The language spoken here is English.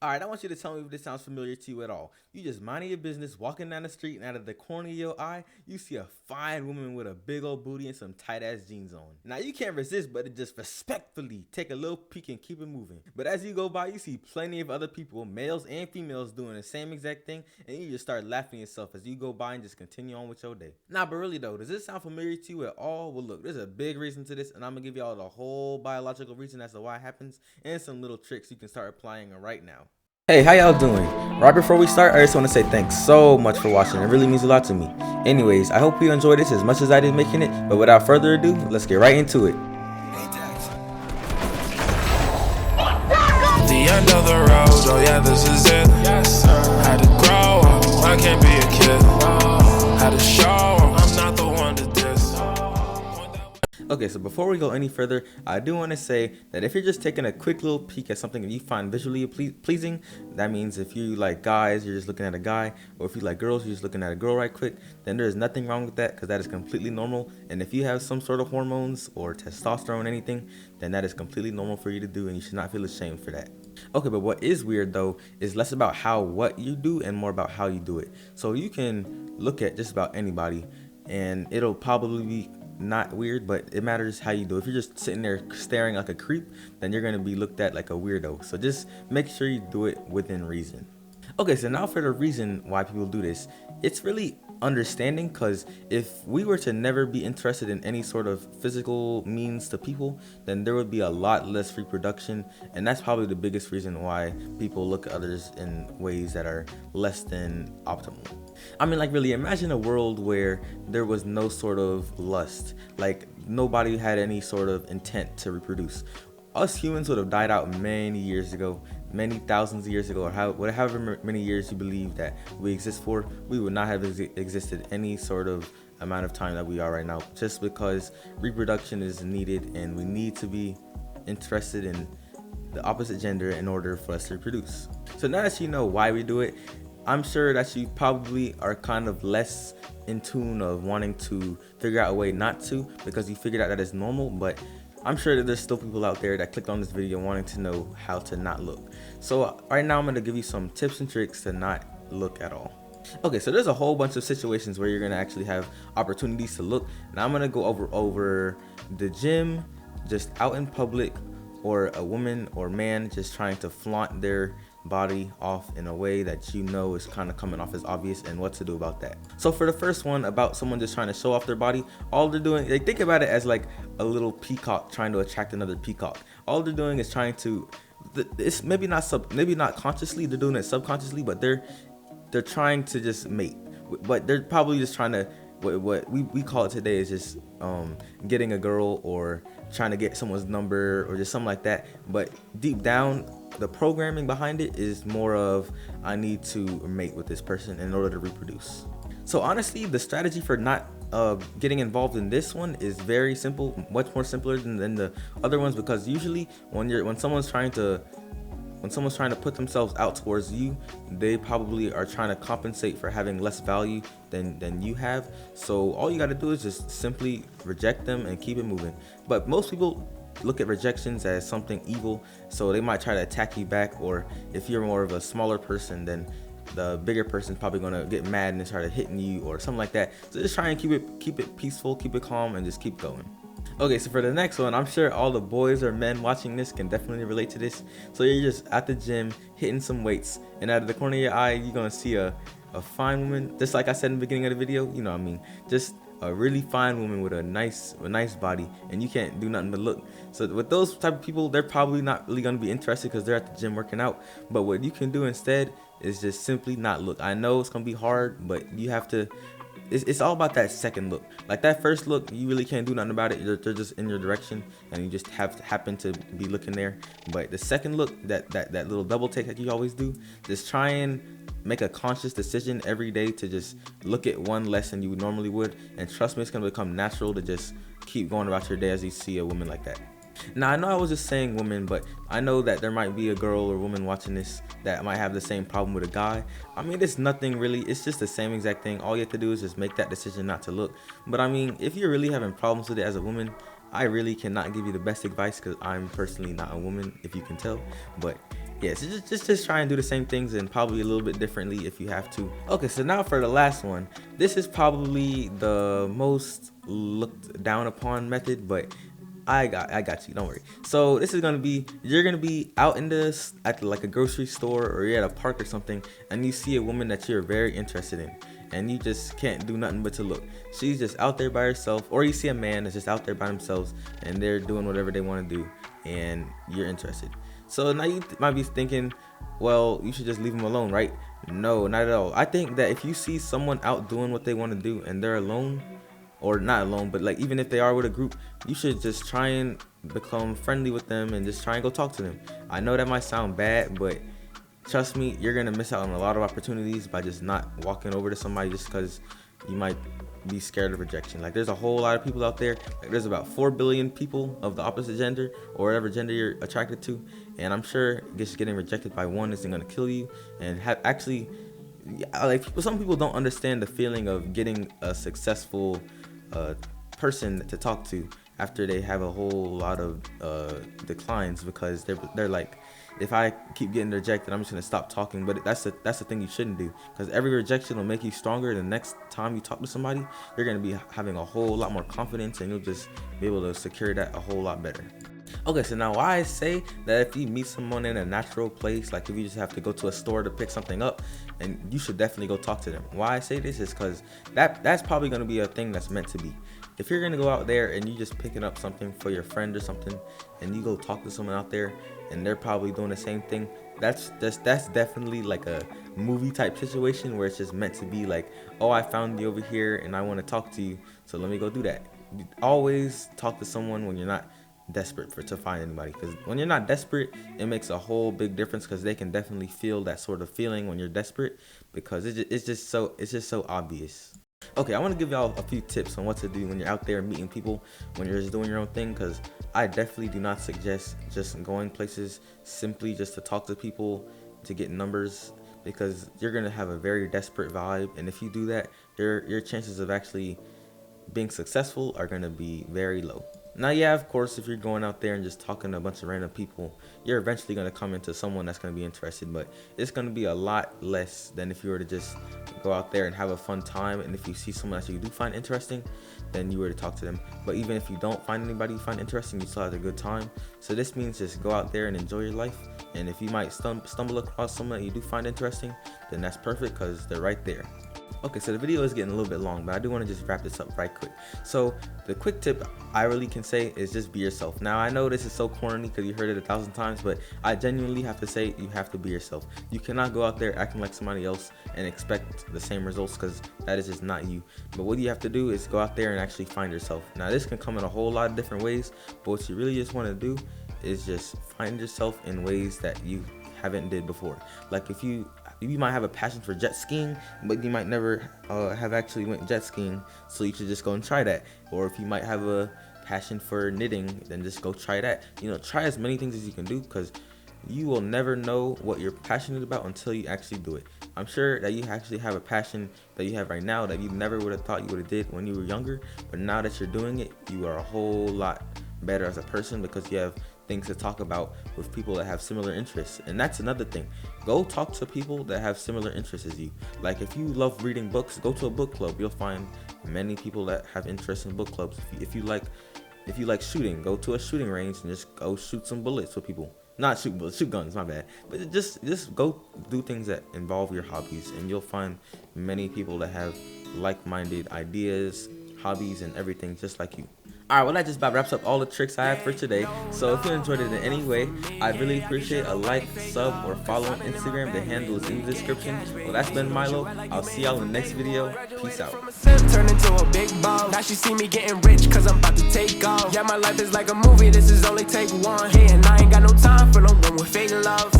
Alright, I want you to tell me if this sounds familiar to you at all. You just minding your business, walking down the street, and out of the corner of your eye, you see a fine woman with a big old booty and some tight ass jeans on. Now you can't resist but to just respectfully take a little peek and keep it moving. But as you go by, you see plenty of other people, males and females, doing the same exact thing, and you just start laughing yourself as you go by and just continue on with your day. Nah, but really though, does this sound familiar to you at all? Well look, there's a big reason to this, and I'm gonna give y'all the whole biological reason as to why it happens, and some little tricks you can start applying right now. Hey, how y'all doing? Right before we start, I just want to say thanks so much for watching. It really means a lot to me. Anyways, I hope you enjoyed this as much as I did making it, but without further ado, let's get right into it. The end of the road, oh yeah, this is it. Yes, sir. Had to grow up, I can't be a kid. Had to show I'm not the one to diss. Okay, so before we go any further, I do want to say that if you're just taking a quick little peek at something that you find visually pleasing, that means if you like guys, you're just looking at a guy, or if you like girls, you're just looking at a girl right quick, then there's nothing wrong with that, because that is completely normal. And if you have some sort of hormones or testosterone or anything, then that is completely normal for you to do, and you should not feel ashamed for that. Okay, but what is weird though is less about what you do and more about how you do it. So you can look at just about anybody and it'll probably be not weird, but it matters how you do it. If you're just sitting there staring like a creep, then you're going to be looked at like a weirdo. So just make sure you do it within reason. Okay, so now for the reason why people do this, it's really understanding, because if we were to never be interested in any sort of physical means to people, then there would be a lot less reproduction, and that's probably the biggest reason why people look at others in ways that are less than optimal. I mean, like, really imagine a world where there was no sort of lust, like nobody had any sort of intent to reproduce. Us humans would have died out many years ago, many thousands of years ago, or however many years you believe that we exist for. We would not have existed any sort of amount of time that we are right now, just because reproduction is needed and we need to be interested in the opposite gender in order for us to reproduce. So now that you know why we do it, I'm sure that you probably are kind of less in tune of wanting to figure out a way not to, because you figured out that it's normal. But I'm sure that there's still people out there that clicked on this video wanting to know how to not look. So right now I'm going to give you some tips and tricks to not look at all. Okay, so there's a whole bunch of situations where you're going to actually have opportunities to look. Now I'm going to go over the gym, just out in public, or a woman or man just trying to flaunt their body off in a way that you know is kind of coming off as obvious, and what to do about that. So for the first one, about someone just trying to show off their body, all they're doing, they think about it as like a little peacock trying to attract another peacock. All they're doing is trying to, it's maybe not consciously, they're doing it subconsciously, but they're trying to just mate. But they're probably just trying to, what we call it today is just getting a girl, or trying to get someone's number, or just something like that. But deep down, the programming behind it is more of, I need to mate with this person in order to reproduce. So honestly, the strategy for not getting involved in this one is very simple, much more simpler than the other ones, because usually when someone's trying to put themselves out towards you, they probably are trying to compensate for having less value than you have. So all you got to do is just simply reject them and keep it moving. But most people look at rejections as something evil, so they might try to attack you back, or if you're more of a smaller person, then the bigger person's probably gonna get mad and start hitting you or something like that. So just try and keep it peaceful, keep it calm, and just keep going. Okay, so for the next one, I'm sure all the boys or men watching this can definitely relate to this. So you're just at the gym hitting some weights, and out of the corner of your eye, you're gonna see a fine woman, just like I said in the beginning of the video, you know what I mean, just a really fine woman with a nice body, and you can't do nothing but look. So with those type of people, they're probably not really going to be interested, because they're at the gym working out. But what you can do instead is just simply not look. I know it's going to be hard, but you have to, it's all about that second look. Like that first look, you really can't do nothing about it. They're just in your direction, and you just happen to be looking there. But the second look, that little double take that you always do, just try and make a conscious decision every day to just look at one less than you normally would, and trust me, it's gonna become natural to just keep going about your day as you see a woman like that. Now I know I was just saying woman, but I know that there might be a girl or woman watching this that might have the same problem with a guy. I mean, it's nothing really, it's just the same exact thing. All you have to do is just make that decision not to look. But I mean, if you're really having problems with it as a woman, I really cannot give you the best advice, because I'm personally not a woman, if you can tell. But Yeah, so just try and do the same things and probably a little bit differently if you have to. Okay, so now for the last one. This is probably the most looked down upon method, but I got you, don't worry. So this is gonna be, you're gonna be out in this at like a grocery store or you're at a park or something, and you see a woman that you're very interested in, and you just can't do nothing but to look. She's just out there by herself, or you see a man that's just out there by themselves and they're doing whatever they want to do, and you're interested. So now you might be thinking, well, you should just leave them alone, right? No, not at all. I think that if you see someone out doing what they want to do and they're alone, or not alone, but like even if they are with a group, you should just try and become friendly with them and just try and go talk to them. I know that might sound bad, but trust me, you're gonna miss out on a lot of opportunities by just not walking over to somebody just because you might be scared of rejection. Like there's a whole lot of people out there. Like there's about 4 billion people of the opposite gender or whatever gender you're attracted to, and I'm sure just getting rejected by one isn't gonna kill you. And actually, like some people don't understand the feeling of getting a successful person to talk to after they have a whole lot of declines, because they're like, if I keep getting rejected, I'm just gonna stop talking. But that's the thing you shouldn't do, because every rejection will make you stronger. The next time you talk to somebody, you're gonna be having a whole lot more confidence, and you'll just be able to secure that a whole lot better. Okay, so now why I say that if you meet someone in a natural place, like if you just have to go to a store to pick something up, and you should definitely go talk to them. Why I say this is because that's probably going to be a thing that's meant to be. If you're going to go out there and you just picking up something for your friend or something, and you go talk to someone out there and they're probably doing the same thing, that's definitely like a movie type situation where it's just meant to be like, oh, I found you over here and I want to talk to you, so let me go do that. You always talk to someone when you're not desperate to find anybody, because when you're not desperate, it makes a whole big difference, because they can definitely feel that sort of feeling when you're desperate, because it's just so obvious. Okay, I want to give y'all a few tips on what to do when you're out there meeting people, when you're just doing your own thing, because I definitely do not suggest just going places simply just to talk to people to get numbers, because you're gonna have a very desperate vibe, and if you do that, your chances of actually being successful are gonna be very low. Now, yeah, of course, if you're going out there and just talking to a bunch of random people, you're eventually going to come into someone that's going to be interested, but it's going to be a lot less than if you were to just go out there and have a fun time, and if you see someone that you do find interesting, then you were to talk to them. But even if you don't find anybody you find interesting, you still have a good time. So this means just go out there and enjoy your life, and if you might stumble across someone that you do find interesting, then that's perfect, because they're right there. Okay, so the video is getting a little bit long, but I do want to just wrap this up right quick. So the quick tip I really can say is just be yourself. Now, I know this is so corny because you heard it 1,000 times, but I genuinely have to say you have to be yourself. You cannot go out there acting like somebody else and expect the same results, because that is just not you. But what you have to do is go out there and actually find yourself. Now, this can come in a whole lot of different ways, but what you really just want to do is just find yourself in ways that you haven't did before. Like if you might have a passion for jet skiing, but you might never have actually went jet skiing, so you should just go and try that. Or if you might have a passion for knitting, then just go try that. You know, try as many things as you can do, because you will never know what you're passionate about until you actually do it. I'm sure that you actually have a passion that you have right now that you never would have thought you would have did when you were younger, but now that you're doing it, you are a whole lot better as a person, because you have things to talk about with people that have similar interests. And that's another thing, go talk to people that have similar interests as you. Like if you love reading books, go to a book club. You'll find many people that have interest in book clubs. If you like shooting, go to a shooting range and just go shoot some bullets with people. Not shoot bullets, shoot guns, my bad. But just go do things that involve your hobbies, and you'll find many people that have like-minded ideas, hobbies, and everything just like you. Alright, well, that just about wraps up all the tricks I have for today. So if you enjoyed it in any way, I'd really appreciate a like, sub, or follow on Instagram. The handle is in the description. Well, that's been Milo. I'll see y'all in the next video. Peace out. Turn into a big ball. Now she see me getting rich, cause I'm about to take off. Yeah, my life is like a movie, this is only take one. Yeah, and I ain't got no time for no one with fake love.